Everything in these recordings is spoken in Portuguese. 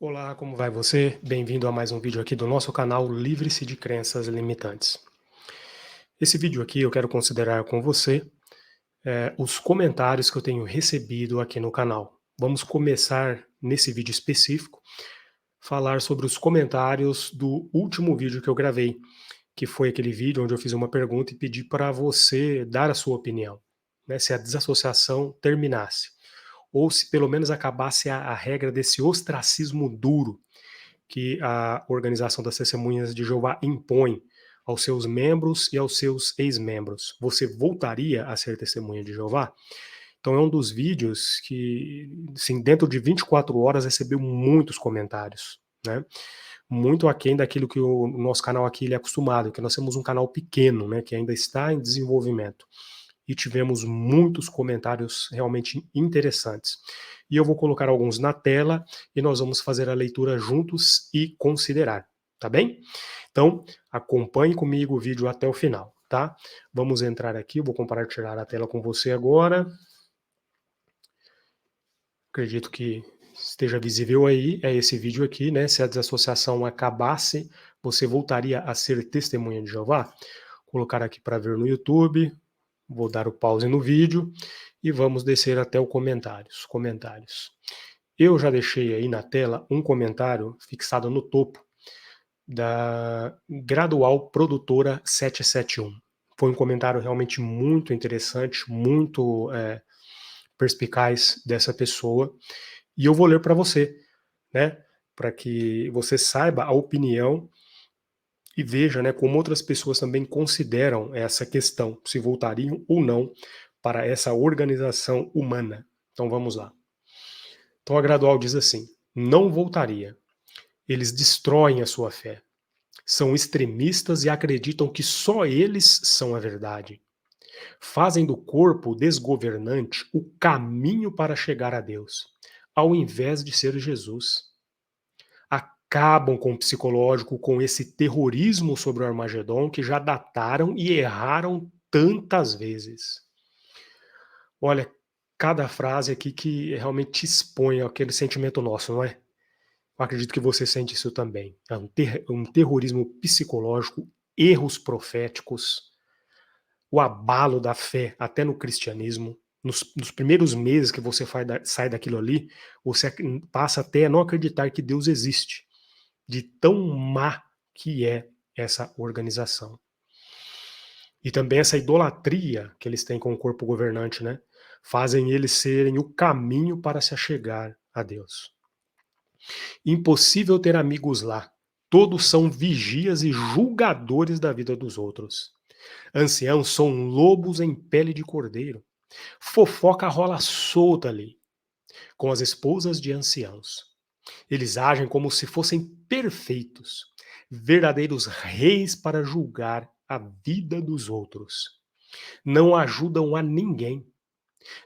Olá, como vai você? Bem-vindo a mais um vídeo aqui do nosso canal Livre-se de Crenças Limitantes. Esse vídeo aqui eu quero considerar com você os comentários que eu tenho recebido aqui no canal. Vamos começar nesse vídeo específico, falar sobre os comentários do último vídeo que eu gravei, que foi aquele vídeo onde eu fiz uma pergunta e pedi para você dar a sua opinião, né, se a desassociação terminasse, ou se pelo menos acabasse a regra desse ostracismo duro que a Organização das Testemunhas de Jeová impõe aos seus membros e aos seus ex-membros. Você voltaria a ser testemunha de Jeová? Então é um dos vídeos que, assim, dentro de 24 horas recebeu muitos comentários, né? Muito aquém daquilo que o nosso canal aqui ele é acostumado, que nós temos um canal pequeno, né, que ainda está em desenvolvimento. E tivemos muitos comentários realmente interessantes. E eu vou colocar alguns na tela e nós vamos fazer a leitura juntos e considerar, tá bem? Então, acompanhe comigo o vídeo até o final, tá? Vamos entrar aqui, eu vou compartilhar a tela com você agora. Acredito que esteja visível aí, é esse vídeo aqui, né? Se a desassociação acabasse, você voltaria a ser testemunha de Jeová? Vou colocar aqui para ver no YouTube, vou dar o pause no vídeo e vamos descer até o comentários. Comentários. Eu já deixei aí na tela um comentário fixado no topo da Gradual Produtora 771. Foi um comentário realmente muito interessante, muito perspicaz dessa pessoa, e eu vou ler para você, né, para que você saiba a opinião e veja, né, como outras pessoas também consideram essa questão, se voltariam ou não para essa organização humana. Então vamos lá. Então a Gradual diz assim: não voltaria. Eles destroem a sua fé. São extremistas e acreditam que só eles são a verdade. Fazem do corpo desgovernante o caminho para chegar a Deus, ao invés de ser Jesus. Acabam com o psicológico, com esse terrorismo sobre o Armagedon que já dataram e erraram tantas vezes. Olha, cada frase aqui que realmente expõe aquele sentimento nosso, não é? Eu acredito que você sente isso também. É um terrorismo psicológico, erros proféticos, o abalo da fé até no cristianismo. Nos primeiros meses que você sai daquilo ali, você passa até a não acreditar que Deus existe, de tão má que é essa organização. E também essa idolatria que eles têm com o corpo governante, né? Fazem eles serem o caminho para se achegar a Deus. Impossível ter amigos lá. Todos são vigias e julgadores da vida dos outros. Anciãos são lobos em pele de cordeiro. Fofoca rola solta ali, com as esposas de anciãos. Eles agem como se fossem perfeitos, verdadeiros reis para julgar a vida dos outros. Não ajudam a ninguém,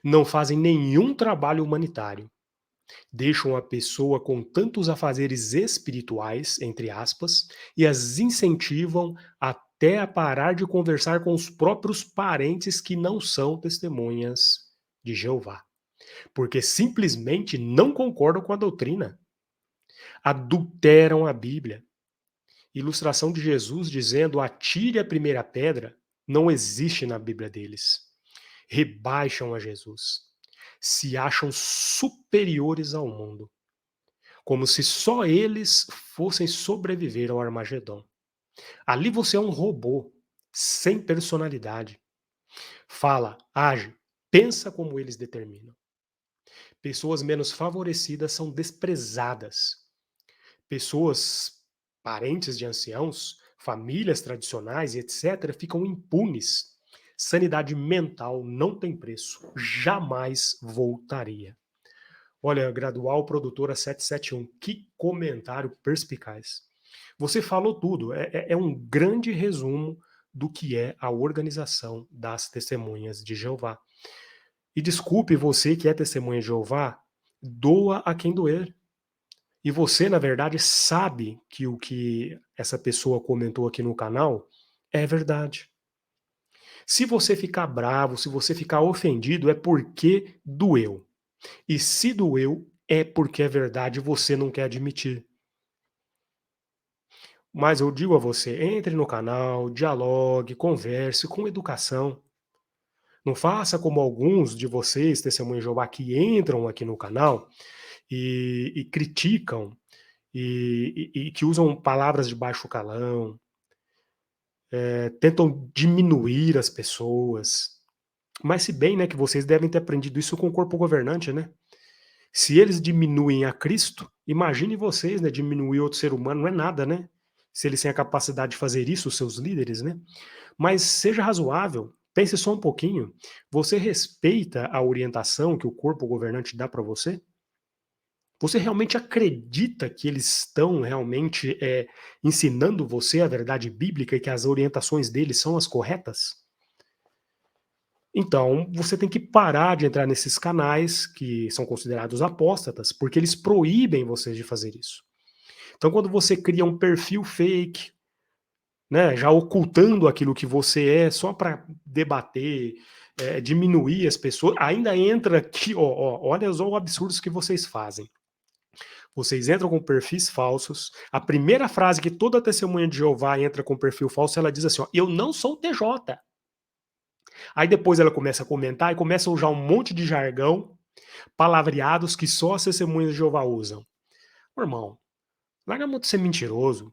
não fazem nenhum trabalho humanitário. Deixam a pessoa com tantos afazeres espirituais, entre aspas, e as incentivam até a parar de conversar com os próprios parentes que não são testemunhas de Jeová, porque simplesmente não concordam com a doutrina. Adulteram a Bíblia. Ilustração de Jesus dizendo atire a primeira pedra não existe na Bíblia deles. Rebaixam a Jesus. Se acham superiores ao mundo, como se só eles fossem sobreviver ao Armagedon. Ali você é um robô, sem personalidade. Fala, age, pensa como eles determinam. Pessoas menos favorecidas são desprezadas. Pessoas, parentes de anciãos, famílias tradicionais e etc., ficam impunes. Sanidade mental não tem preço, jamais voltaria. Olha, Gradual Produtora 771, que comentário perspicaz. Você falou tudo, é um grande resumo do que é a organização das testemunhas de Jeová. E desculpe você que é testemunha de Jeová, doa a quem doer. E você, na verdade, sabe que o que essa pessoa comentou aqui no canal é verdade. Se você ficar bravo, se você ficar ofendido, é porque doeu. E se doeu, é porque é verdade e você não quer admitir. Mas eu digo a você, entre no canal, dialogue, converse com educação. Não faça como alguns de vocês, testemunhas de Jeová, que entram aqui no canal e criticam e que usam palavras de baixo calão, tentam diminuir as pessoas. Mas se bem, né, que vocês devem ter aprendido isso com o corpo governante, né? Se eles diminuem a Cristo, imagine vocês, né, diminuir outro ser humano não é nada, né? Se eles têm a capacidade de fazer isso, os seus líderes, né? Mas seja razoável, pense só um pouquinho. Você respeita a orientação que o corpo governante dá para você? Você realmente acredita que eles estão realmente ensinando você a verdade bíblica e que as orientações deles são as corretas? Então, você tem que parar de entrar nesses canais que são considerados apóstatas, porque eles proíbem vocês de fazer isso. Então, quando você cria um perfil fake, né, já ocultando aquilo que você é, só para debater, diminuir as pessoas, ainda entra aqui, olha só o absurdo que vocês fazem. Vocês entram com perfis falsos. A primeira frase que toda testemunha de Jeová entra com perfil falso, ela diz assim: ó, eu não sou TJ. Aí depois ela começa a comentar e começa a usar um monte de jargão, palavreados que só as testemunhas de Jeová usam. Meu irmão, larga a mão de ser mentiroso.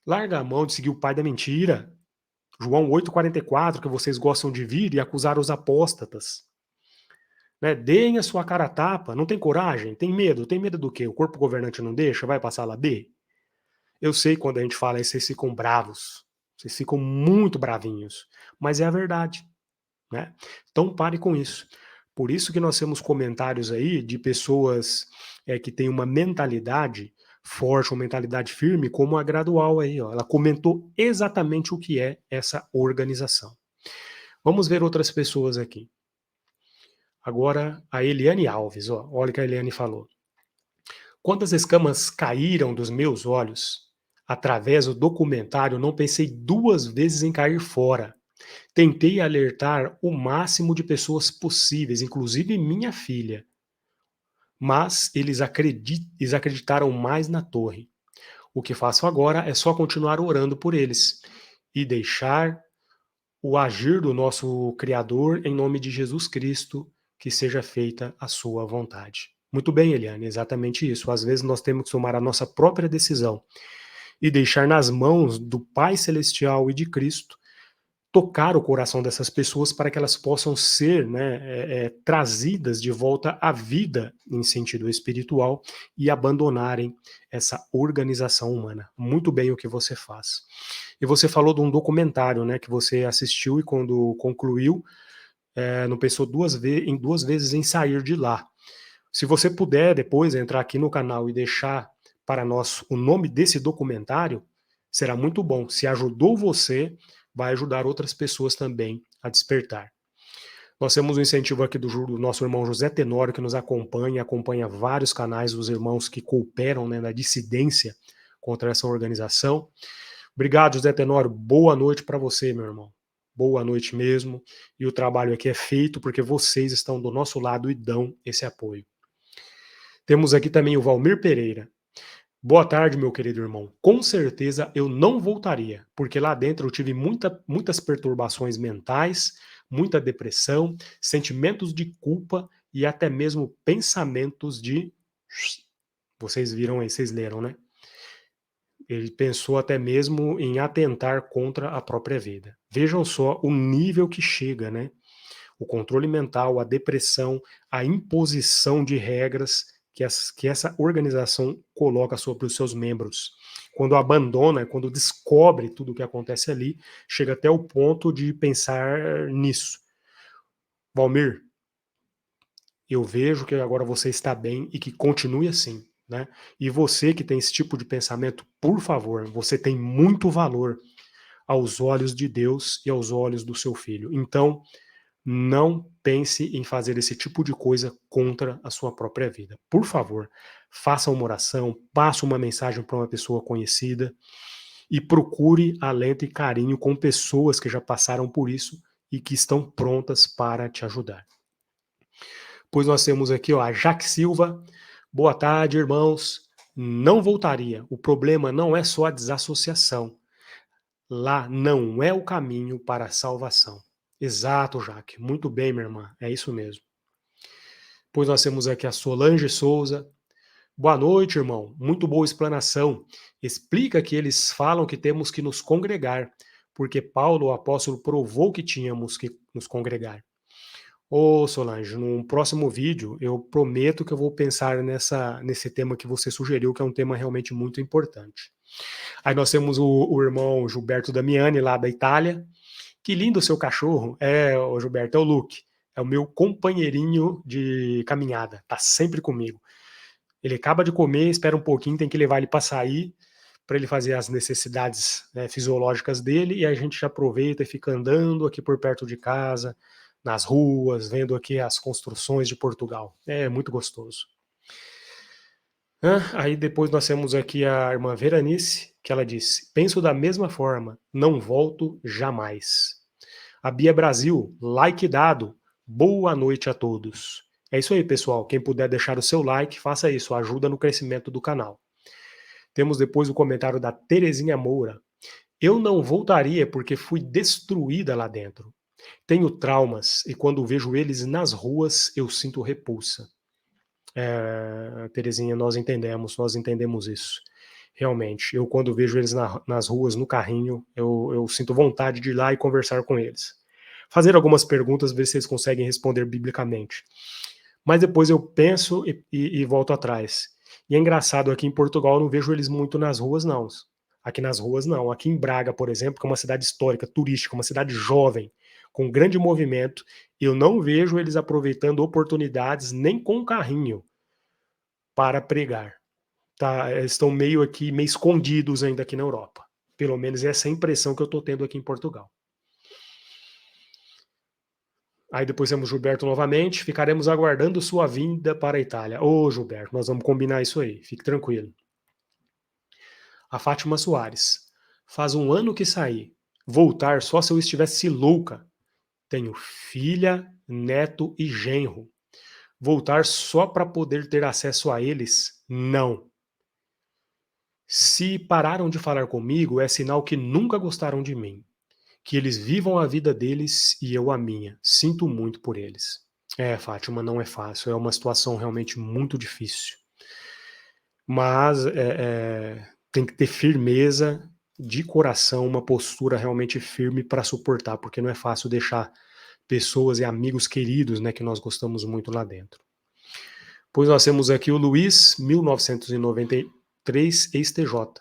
Larga a mão de seguir o pai da mentira. João 8,44, que vocês gostam de vir e acusar os apóstatas. Né? Deem a sua cara a tapa. Não tem coragem? Tem medo? Tem medo do quê? O corpo governante não deixa? Vai passar lá B? Eu sei quando a gente fala isso, vocês ficam bravos. Vocês ficam muito bravinhos. Mas é a verdade. Né? Então pare com isso. Por isso que nós temos comentários aí de pessoas que têm uma mentalidade forte, uma mentalidade firme, como a Gradual aí, ó. Ela comentou exatamente o que é essa organização. Vamos ver outras pessoas aqui. Agora a Eliane Alves, ó. Olha o que a Eliane falou. Quando as escamas caíram dos meus olhos, através do documentário, não pensei duas vezes em cair fora. Tentei alertar o máximo de pessoas possíveis, inclusive minha filha, mas eles acreditaram mais na torre. O que faço agora é só continuar orando por eles e deixar o agir do nosso Criador em nome de Jesus Cristo, que seja feita a sua vontade. Muito bem, Eliane, exatamente isso. Às vezes nós temos que tomar a nossa própria decisão e deixar nas mãos do Pai Celestial e de Cristo tocar o coração dessas pessoas para que elas possam ser, né, trazidas de volta à vida em sentido espiritual e abandonarem essa organização humana. Muito bem o que você faz. E você falou de um documentário, né, que você assistiu e quando concluiu, não pensou duas vezes em sair de lá. Se você puder depois entrar aqui no canal e deixar para nós o nome desse documentário, será muito bom. Se ajudou você, vai ajudar outras pessoas também a despertar. Nós temos um incentivo aqui do nosso irmão José Tenório, que nos acompanha vários canais dos irmãos que cooperam, né, na dissidência contra essa organização. Obrigado, José Tenório. Boa noite para você, meu irmão. Boa noite mesmo. E o trabalho aqui é feito porque vocês estão do nosso lado e dão esse apoio. Temos aqui também o Valmir Pereira. Boa tarde, meu querido irmão. Com certeza eu não voltaria, porque lá dentro eu tive muitas perturbações mentais, muita depressão, sentimentos de culpa e até mesmo pensamentos de. Vocês viram aí, vocês leram, né? Ele pensou até mesmo em atentar contra a própria vida. Vejam só o nível que chega, né? O controle mental, a depressão, a imposição de regras que essa organização coloca sobre os seus membros. Quando abandona, quando descobre tudo o que acontece ali, chega até o ponto de pensar nisso. Valmir, eu vejo que agora você está bem e que continue assim, né? E você que tem esse tipo de pensamento, por favor, você tem muito valor aos olhos de Deus e aos olhos do seu filho. Então, não pense em fazer esse tipo de coisa contra a sua própria vida. Por favor, faça uma oração, passe uma mensagem para uma pessoa conhecida e procure alento e carinho com pessoas que já passaram por isso e que estão prontas para te ajudar. Pois nós temos aqui, ó, a Jaque Silva. Boa tarde, irmãos. Não voltaria. O problema não é só a desassociação. Lá não é o caminho para a salvação. Exato, Jaque. Muito bem, minha irmã. É isso mesmo. Pois nós temos aqui a Solange Souza. Boa noite, irmão. Muito boa explanação. Explica que eles falam que temos que nos congregar, porque Paulo, o apóstolo, provou que tínhamos que nos congregar. Ô, Solange, num próximo vídeo eu prometo que eu vou pensar nesse tema que você sugeriu, que é um tema realmente muito importante. Aí nós temos o irmão Gilberto Damiani, lá da Itália. Que lindo o seu cachorro. O Gilberto, é o Luke. É o meu companheirinho de caminhada. Tá sempre comigo. Ele acaba de comer, espera um pouquinho, tem que levar ele para sair, para ele fazer as necessidades, né, fisiológicas dele, e a gente já aproveita e fica andando aqui por perto de casa, nas ruas, vendo aqui as construções de Portugal. É muito gostoso. Aí depois nós temos aqui a irmã Veranice, que ela disse: penso da mesma forma, não volto jamais. A Bia Brasil, like dado. Boa noite a todos. É isso aí, pessoal. Quem puder deixar o seu like, faça isso, ajuda no crescimento do canal. Temos depois o comentário da Terezinha Moura. Eu não voltaria porque fui destruída lá dentro. Tenho traumas e quando vejo eles nas ruas, eu sinto repulsa. Terezinha, nós entendemos isso. Realmente, eu quando vejo eles nas ruas, no carrinho, eu sinto vontade de ir lá e conversar com eles. Fazer algumas perguntas, ver se eles conseguem responder biblicamente. Mas depois eu penso e volto atrás. E é engraçado, aqui em Portugal eu não vejo eles muito nas ruas, não. Aqui nas ruas, não. Aqui em Braga, por exemplo, que é uma cidade histórica, turística, uma cidade jovem, com grande movimento, eu não vejo eles aproveitando oportunidades nem com carrinho para pregar. Tá? Eles estão meio escondidos ainda aqui na Europa. Pelo menos essa é a impressão que eu estou tendo aqui em Portugal. Aí depois temos Gilberto novamente. Ficaremos aguardando sua vinda para a Itália. Ô, Gilberto, nós vamos combinar isso aí. Fique tranquilo. A Fátima Soares. Faz um ano que saí. Voltar só se eu estivesse louca. Tenho filha, neto e genro. Voltar só para poder ter acesso a eles? Não. Se pararam de falar comigo, é sinal que nunca gostaram de mim. Que eles vivam a vida deles e eu a minha. Sinto muito por eles. Fátima, não é fácil. É uma situação realmente muito difícil. Mas tem que ter firmeza de coração, uma postura realmente firme para suportar, porque não é fácil deixar pessoas e amigos queridos, né, que nós gostamos muito lá dentro. Pois nós temos aqui o Luiz, 1993, ex-TJ.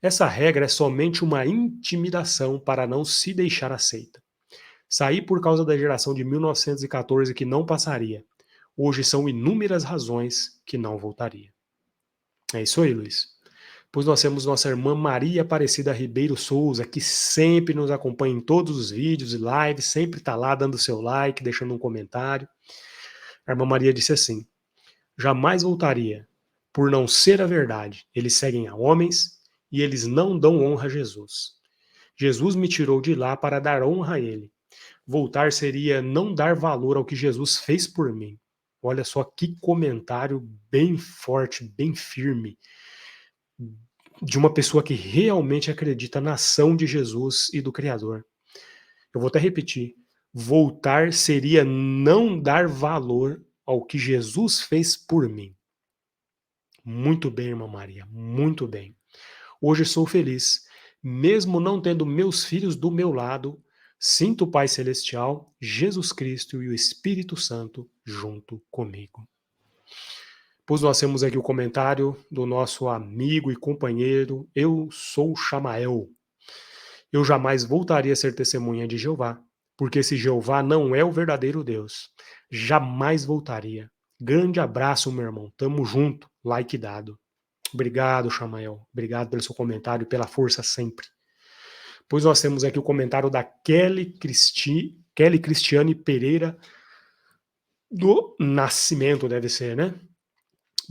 Essa regra é somente uma intimidação para não se deixar aceita. Saí por causa da geração de 1914 que não passaria. Hoje são inúmeras razões que não voltaria. É isso aí, Luiz. Pois nós temos nossa irmã Maria Aparecida Ribeiro Souza, que sempre nos acompanha em todos os vídeos e lives, sempre está lá dando seu like, deixando um comentário. A irmã Maria disse assim: jamais voltaria, por não ser a verdade. Eles seguem a homens e eles não dão honra a Jesus. Jesus me tirou de lá para dar honra a ele. Voltar seria não dar valor ao que Jesus fez por mim. Olha só que comentário bem forte, bem firme, de uma pessoa que realmente acredita na ação de Jesus e do Criador. Eu vou até repetir. Voltar seria não dar valor ao que Jesus fez por mim. Muito bem, irmã Maria, muito bem. Hoje sou feliz, mesmo não tendo meus filhos do meu lado, sinto o Pai Celestial, Jesus Cristo e o Espírito Santo junto comigo. Pois nós temos aqui o comentário do nosso amigo e companheiro, eu sou Chamael. Eu jamais voltaria a ser testemunha de Jeová, porque esse Jeová não é o verdadeiro Deus. Jamais voltaria. Grande abraço, meu irmão. Tamo junto. Like dado. Obrigado, Chamael. Obrigado pelo seu comentário e pela força sempre. Pois nós temos aqui o comentário da Kelly Cristiane Pereira do Nascimento, deve ser, né?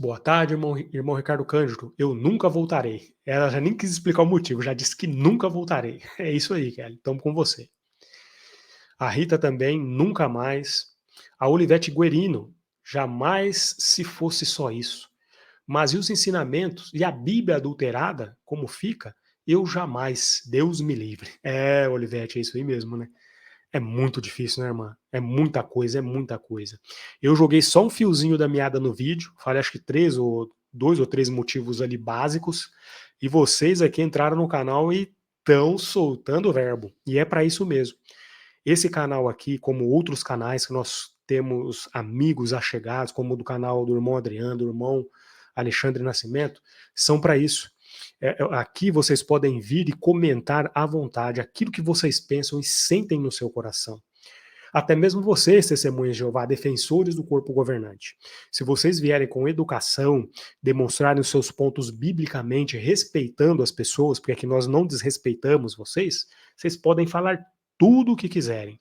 Boa tarde, irmão Ricardo Cândido. Eu nunca voltarei. Ela já nem quis explicar o motivo, já disse que nunca voltarei. É isso aí, Kelly. Estamos com você. A Rita também, nunca mais. A Olivete Guerino, jamais se fosse só isso. Mas e os ensinamentos e a Bíblia adulterada, como fica? Eu jamais, Deus me livre. É, Olivete, é isso aí mesmo, né? É muito difícil, né, irmã? É muita coisa, é muita coisa. Eu joguei só um fiozinho da meada no vídeo, falei acho que dois ou três motivos ali básicos, e vocês aqui entraram no canal e estão soltando o verbo. E é para isso mesmo. Esse canal aqui, como outros canais que nós temos amigos achegados, como o do canal do irmão Adriano, do irmão Alexandre Nascimento, são para isso. Aqui vocês podem vir e comentar à vontade aquilo que vocês pensam e sentem no seu coração. Até mesmo vocês, testemunhas de Jeová, defensores do corpo governante. Se vocês vierem com educação, demonstrarem os seus pontos biblicamente, respeitando as pessoas, porque aqui nós não desrespeitamos vocês, vocês podem falar tudo o que quiserem.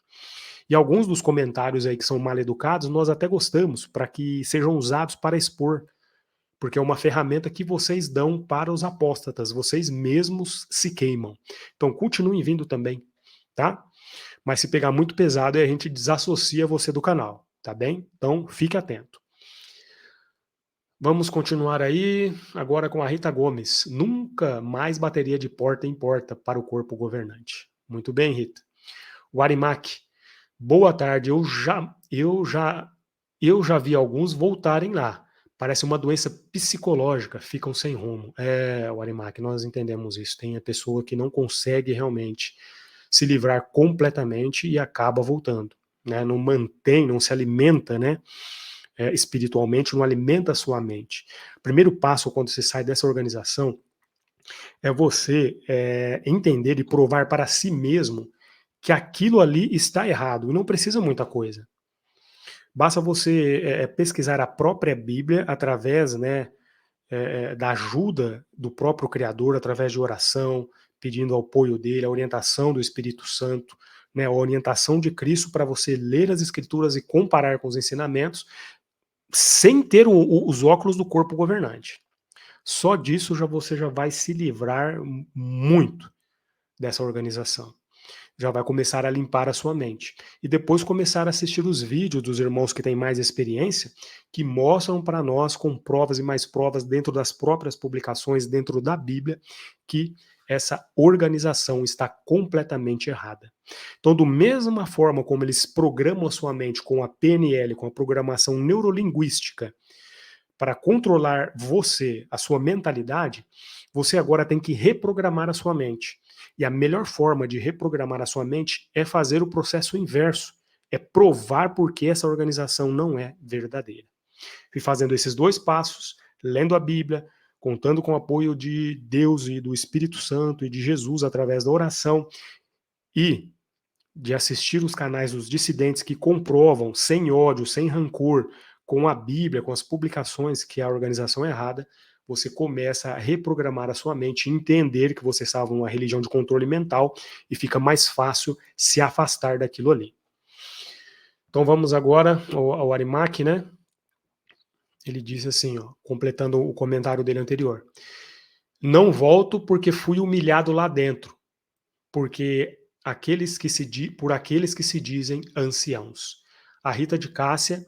E alguns dos comentários aí que são mal educados, nós até gostamos, para que sejam usados para expor, porque é uma ferramenta que vocês dão para os apóstatas, vocês mesmos se queimam. Então continuem vindo também, tá? Mas se pegar muito pesado, aí a gente desassocia você do canal, tá bem? Então fique atento. Vamos continuar aí agora com a Rita Gomes. Nunca mais bateria de porta em porta para o corpo governante. Muito bem, Rita. O Arimac. Boa tarde. Eu já vi alguns voltarem lá. Parece uma doença psicológica, ficam sem rumo. É, o Arimac, nós entendemos isso. Tem a pessoa que não consegue realmente se livrar completamente e acaba voltando, né? Não mantém, não se alimenta, né? Espiritualmente, não alimenta a sua mente. O primeiro passo quando você sai dessa organização é você entender e provar para si mesmo que aquilo ali está errado, e não precisa muita coisa. Basta você pesquisar a própria Bíblia através, né, da ajuda do próprio Criador, através de oração, pedindo o apoio dele, a orientação do Espírito Santo, né, a orientação de Cristo para você ler as Escrituras e comparar com os ensinamentos, sem ter os óculos do corpo governante. Só disso você já vai se livrar muito dessa organização. Já vai começar a limpar a sua mente. E depois começar a assistir os vídeos dos irmãos que têm mais experiência, que mostram para nós, com provas e mais provas, dentro das próprias publicações, dentro da Bíblia, que essa organização está completamente errada. Então, da mesma forma como eles programam a sua mente com a PNL, com a programação neurolinguística, para controlar você, a sua mentalidade, você agora tem que reprogramar a sua mente. E a melhor forma de reprogramar a sua mente é fazer o processo inverso, é provar por que essa organização não é verdadeira. E fazendo esses dois passos, lendo a Bíblia, contando com o apoio de Deus e do Espírito Santo e de Jesus através da oração e de assistir os canais dos dissidentes que comprovam, sem ódio, sem rancor, com a Bíblia, com as publicações, que a organização é errada, você começa a reprogramar a sua mente, entender que você estava numa religião de controle mental e fica mais fácil se afastar daquilo ali. Então vamos agora ao Arimac, né? Ele disse assim, ó, completando o comentário dele anterior. Não volto porque fui humilhado lá dentro, porque por aqueles que se dizem anciãos. A Rita de Cássia,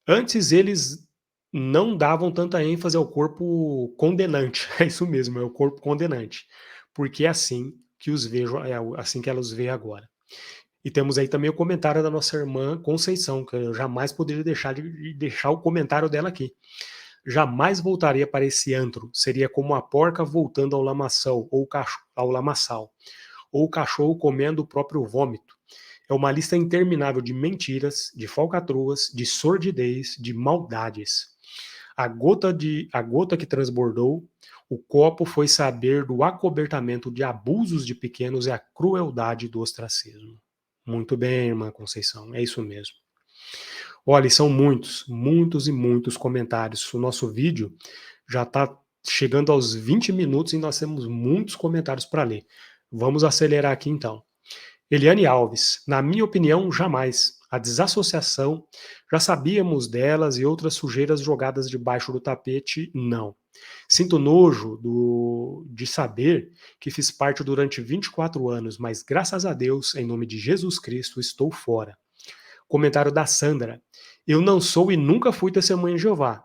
antes eles não davam tanta ênfase ao corpo condenante, é isso mesmo, é o corpo condenante, porque é assim que os vejo, é assim que ela os vê agora. E temos aí também o comentário da nossa irmã Conceição, que eu jamais poderia deixar de deixar o comentário dela aqui. Jamais voltaria para esse antro, seria como a porca voltando ao lamaçal, ou o cachorro comendo o próprio vômito. É uma lista interminável de mentiras, de falcatruas, de sordidez, de maldades. A gota que transbordou, o copo foi saber do acobertamento de abusos de pequenos e a crueldade do ostracismo. Muito bem, irmã Conceição, é isso mesmo. Olha, são muitos, muitos e muitos comentários. O nosso vídeo já está chegando aos 20 minutos e nós temos muitos comentários para ler. Vamos acelerar aqui então. Eliane Alves, na minha opinião, jamais. A desassociação, já sabíamos delas e outras sujeiras jogadas debaixo do tapete, não. Sinto nojo de saber que fiz parte durante 24 anos, mas graças a Deus, em nome de Jesus Cristo, estou fora. Comentário da Sandra. Eu não sou e nunca fui testemunha de Jeová.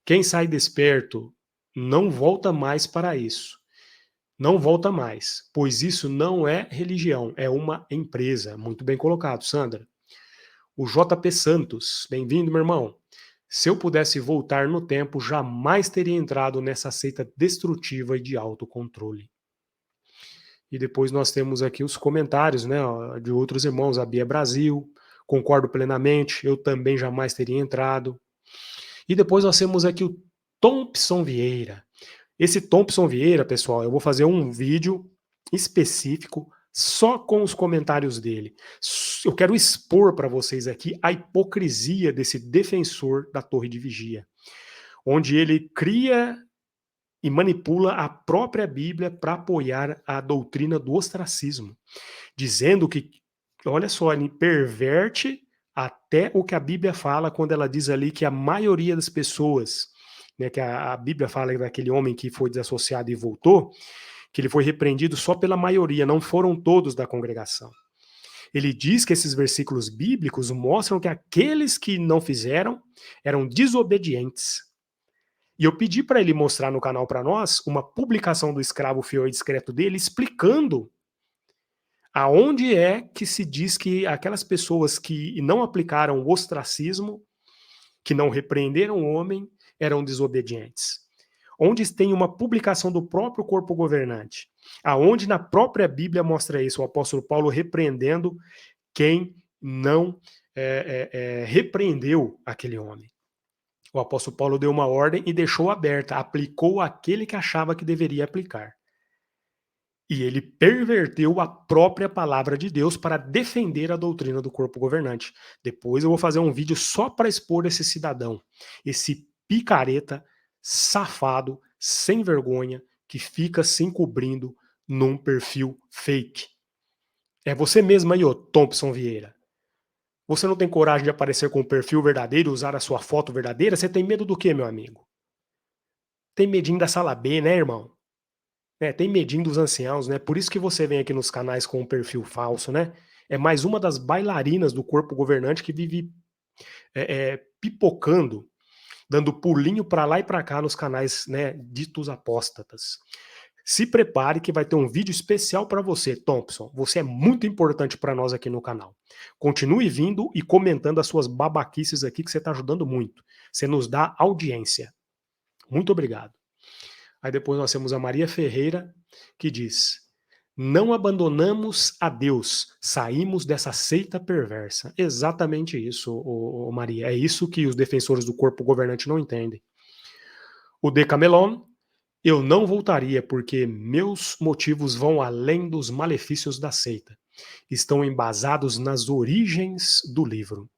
Quem sai desperto não volta mais para isso. Não volta mais, pois isso não é religião, é uma empresa. Muito bem colocado, Sandra. O JP Santos, bem-vindo, meu irmão. Se eu pudesse voltar no tempo, jamais teria entrado nessa seita destrutiva e de autocontrole. E depois nós temos aqui os comentários, né, de outros irmãos, a Bia Brasil, concordo plenamente, eu também jamais teria entrado. E depois nós temos aqui o Thompson Vieira. Esse Thompson Vieira, pessoal, eu vou fazer um vídeo específico só com os comentários dele. Eu quero expor para vocês aqui a hipocrisia desse defensor da Torre de Vigia, onde ele cria e manipula a própria Bíblia para apoiar a doutrina do ostracismo, dizendo que, olha só, ele perverte até o que a Bíblia fala quando ela diz ali que a maioria das pessoas, né, que a Bíblia fala daquele homem que foi desassociado e voltou, que ele foi repreendido só pela maioria, não foram todos da congregação. Ele diz que esses versículos bíblicos mostram que aqueles que não fizeram eram desobedientes. E eu pedi para ele mostrar no canal para nós uma publicação do escravo fiel e discreto dele explicando aonde é que se diz que aquelas pessoas que não aplicaram o ostracismo, que não repreenderam o homem, eram desobedientes. Onde tem uma publicação do próprio corpo governante, aonde na própria Bíblia mostra isso, o apóstolo Paulo repreendendo quem não repreendeu aquele homem. O apóstolo Paulo deu uma ordem e deixou aberta, aplicou aquele que achava que deveria aplicar. E ele perverteu a própria palavra de Deus para defender a doutrina do corpo governante. Depois eu vou fazer um vídeo só para expor esse cidadão, esse picareta, safado, sem vergonha, que fica se encobrindo num perfil fake. É você mesmo aí, ô Thompson Vieira. Você não tem coragem de aparecer com o perfil verdadeiro e usar a sua foto verdadeira? Você tem medo do quê, meu amigo? Tem medinho da sala B, né, irmão? Tem medinho dos anciãos, né? Por isso que você vem aqui nos canais com um perfil falso, né? É mais uma das bailarinas do corpo governante que vive pipocando, dando pulinho para lá e para cá nos canais, né, ditos apóstatas. Se prepare que vai ter um vídeo especial para você, Thompson. Você é muito importante para nós aqui no canal. Continue vindo e comentando as suas babaquices aqui, que você está ajudando muito. Você nos dá audiência. Muito obrigado. Aí depois nós temos a Maria Ferreira, que diz: não abandonamos a Deus, saímos dessa seita perversa. Exatamente isso, Maria. É isso que os defensores do corpo governante não entendem. O Decamelon: eu não voltaria porque meus motivos vão além dos malefícios da seita. Estão embasados nas origens do livro.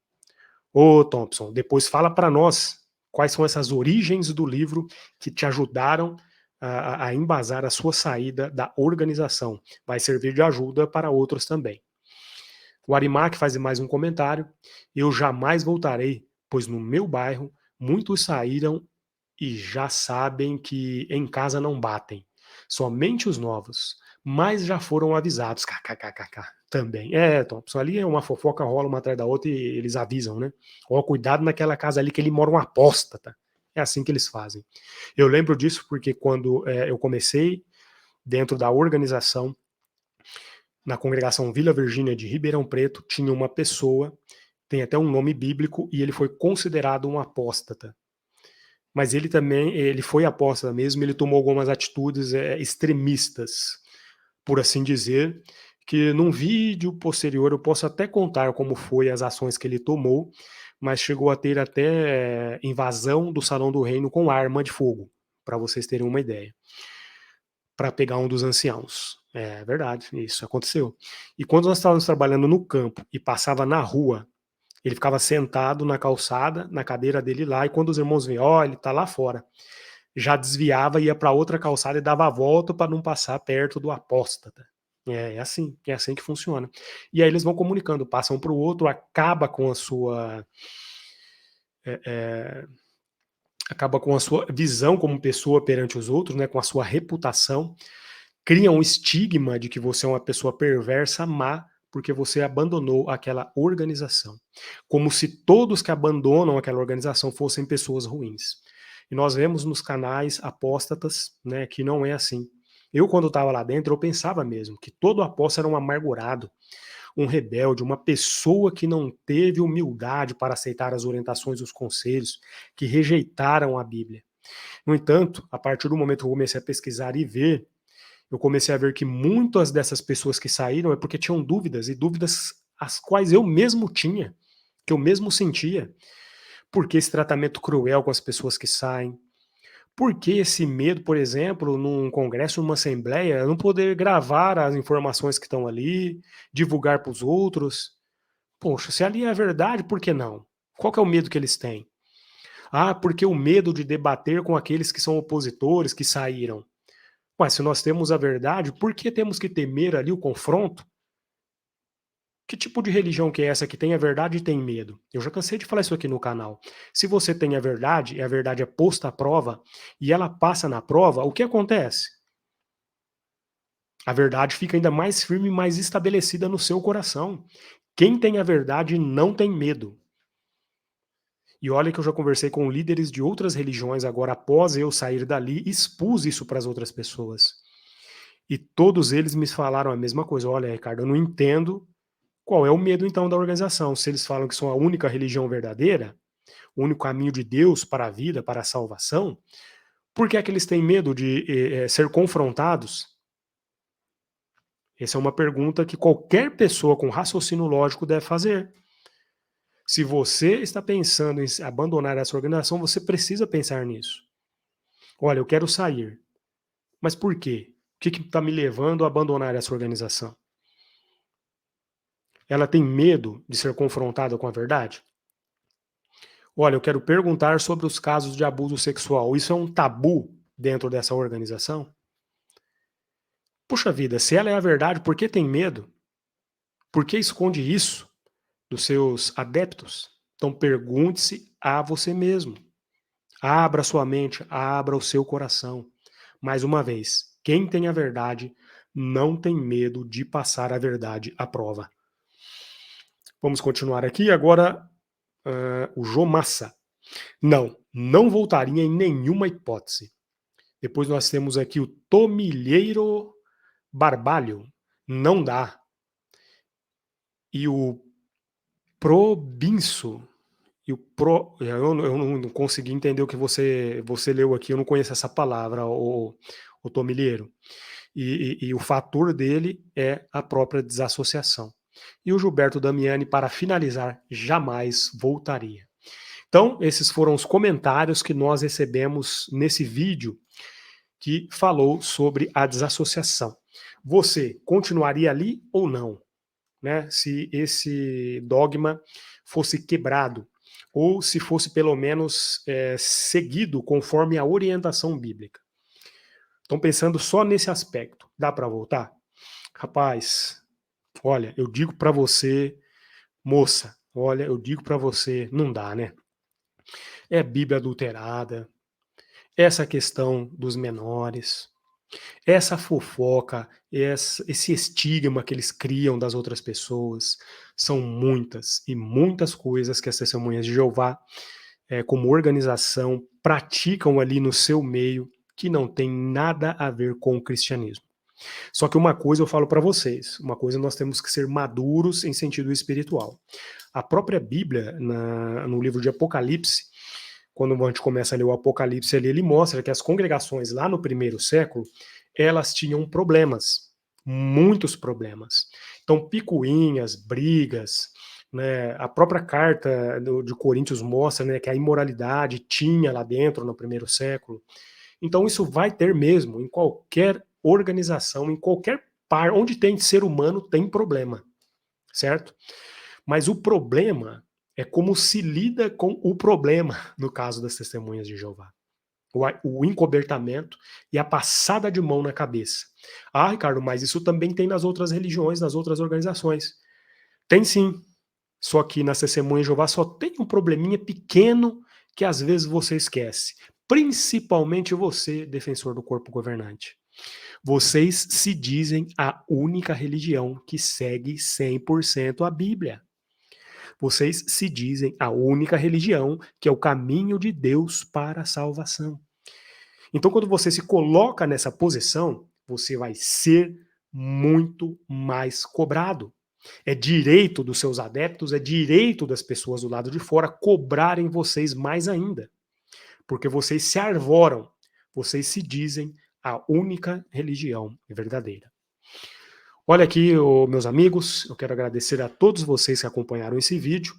Ô, Thompson, depois fala para nós quais são essas origens do livro que te ajudaram a embasar a sua saída da organização. Vai servir de ajuda para outros também. O Arimac faz mais um comentário. Eu jamais voltarei, pois no meu bairro muitos saíram e já sabem que em casa não batem. Somente os novos, mas já foram avisados. KKKKK. Também. Thompson, ali é uma fofoca, rola uma atrás da outra e eles avisam, né? Ó, cuidado naquela casa ali que ele mora um apóstata. É assim que eles fazem. Eu lembro disso porque quando eu comecei dentro da organização, na congregação Vila Virgínia de Ribeirão Preto, tinha uma pessoa, tem até um nome bíblico, e ele foi considerado um apóstata. Mas ele foi apóstata mesmo, ele tomou algumas atitudes extremistas, por assim dizer, que num vídeo posterior eu posso até contar como foi as ações que ele tomou, mas chegou a ter até invasão do Salão do Reino com arma de fogo, para vocês terem uma ideia, para pegar um dos anciãos. É verdade, isso aconteceu. E quando nós estávamos trabalhando no campo e passava na rua, ele ficava sentado na calçada, na cadeira dele lá, e quando os irmãos vinham, ele está lá fora, já desviava, ia para outra calçada e dava a volta para não passar perto do apóstata. É assim que funciona. E aí eles vão comunicando, passam para o outro, acaba com a sua visão como pessoa perante os outros, né, com a sua reputação, cria um estigma de que você é uma pessoa perversa, má, porque você abandonou aquela organização. Como se todos que abandonam aquela organização fossem pessoas ruins. E nós vemos nos canais apóstatas, né, que não é assim. Eu, quando estava lá dentro, eu pensava mesmo que todo apóstolo era um amargurado, um rebelde, uma pessoa que não teve humildade para aceitar as orientações e os conselhos, que rejeitaram a Bíblia. No entanto, a partir do momento que eu comecei a pesquisar e ver, eu comecei a ver que muitas dessas pessoas que saíram é porque tinham dúvidas, e dúvidas as quais eu mesmo tinha, que eu mesmo sentia. Por que esse tratamento cruel com as pessoas que saem? Por que esse medo, por exemplo, num congresso, numa assembleia, não poder gravar as informações que estão ali, divulgar para os outros? Poxa, se ali é a verdade, por que não? Qual que é o medo que eles têm? Ah, porque o medo de debater com aqueles que são opositores, que saíram. Mas se nós temos a verdade, por que temos que temer ali o confronto? Que tipo de religião que é essa que tem a verdade e tem medo? Eu já cansei de falar isso aqui no canal. Se você tem a verdade, e a verdade é posta à prova, e ela passa na prova, o que acontece? A verdade fica ainda mais firme e mais estabelecida no seu coração. Quem tem a verdade não tem medo. E olha que eu já conversei com líderes de outras religiões agora após eu sair dali, expus isso para as outras pessoas. E todos eles me falaram a mesma coisa. Olha, Ricardo, eu não entendo qual é o medo então da organização. Se eles falam que são a única religião verdadeira, o único caminho de Deus para a vida, para a salvação, por que é que eles têm medo de ser confrontados? Essa é uma pergunta que qualquer pessoa com raciocínio lógico deve fazer. Se você está pensando em abandonar essa organização, você precisa pensar nisso. Olha, eu quero sair. Mas por quê? O que está me levando a abandonar essa organização? Ela tem medo de ser confrontada com a verdade? Olha, eu quero perguntar sobre os casos de abuso sexual. Isso é um tabu dentro dessa organização? Puxa vida, se ela é a verdade, por que tem medo? Por que esconde isso dos seus adeptos? Então pergunte-se a você mesmo. Abra sua mente, abra o seu coração. Mais uma vez, quem tem a verdade não tem medo de passar a verdade à prova. Vamos continuar aqui. Agora, o Jomassa. Não voltaria em nenhuma hipótese. Depois nós temos aqui o Tomilheiro Barbalho. Não dá. E o Probinso. Eu não consegui entender o que você leu aqui, eu não conheço essa palavra, o Tomilheiro. E o fator dele é a própria desassociação. E o Gilberto Damiani, para finalizar, jamais voltaria. Então, esses foram os comentários que nós recebemos nesse vídeo que falou sobre a desassociação. Você continuaria ali ou não? Né, se esse dogma fosse quebrado, ou se fosse pelo menos seguido conforme a orientação bíblica. Estão pensando só nesse aspecto. Dá para voltar? Rapaz, olha, eu digo para você, moça, olha, eu digo para você, não dá, né? É Bíblia adulterada, essa questão dos menores, essa fofoca, esse estigma que eles criam das outras pessoas, são muitas e muitas coisas que as testemunhas de Jeová, como organização, praticam ali no seu meio que não tem nada a ver com o cristianismo. Só que uma coisa eu falo para vocês, uma coisa nós temos que ser maduros em sentido espiritual. A própria Bíblia, no livro de Apocalipse, quando a gente começa a ler o Apocalipse ali, ele mostra que as congregações lá no primeiro século, elas tinham problemas, muitos problemas. Então, picuinhas, brigas, né, a própria carta de Coríntios mostra, né, que a imoralidade tinha lá dentro no primeiro século. Então, isso vai ter mesmo em qualquer organização, em qualquer par, onde tem ser humano, tem problema, certo? Mas o problema é como se lida com o problema, no caso das testemunhas de Jeová. O encobertamento e a passada de mão na cabeça. Ah, Ricardo, mas isso também tem nas outras religiões, nas outras organizações. Tem sim. Só que nas testemunhas de Jeová só tem um probleminha pequeno que às vezes você esquece. Principalmente você, defensor do corpo governante. Vocês se dizem a única religião que segue 100% a Bíblia. Vocês se dizem a única religião que é o caminho de Deus para a salvação. Então, quando você se coloca nessa posição, você vai ser muito mais cobrado. É direito dos seus adeptos, é direito das pessoas do lado de fora cobrarem vocês mais ainda, porque vocês se arvoram, vocês se dizem a única religião verdadeira. Olha aqui, meus amigos, eu quero agradecer a todos vocês que acompanharam esse vídeo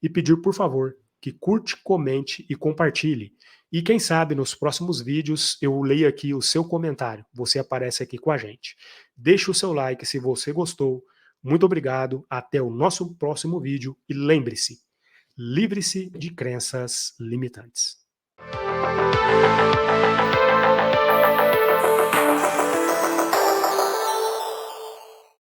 e pedir, por favor, que curte, comente e compartilhe. E quem sabe nos próximos vídeos eu leio aqui o seu comentário, você aparece aqui com a gente. Deixe o seu like se você gostou. Muito obrigado, até o nosso próximo vídeo e lembre-se, livre-se de crenças limitantes.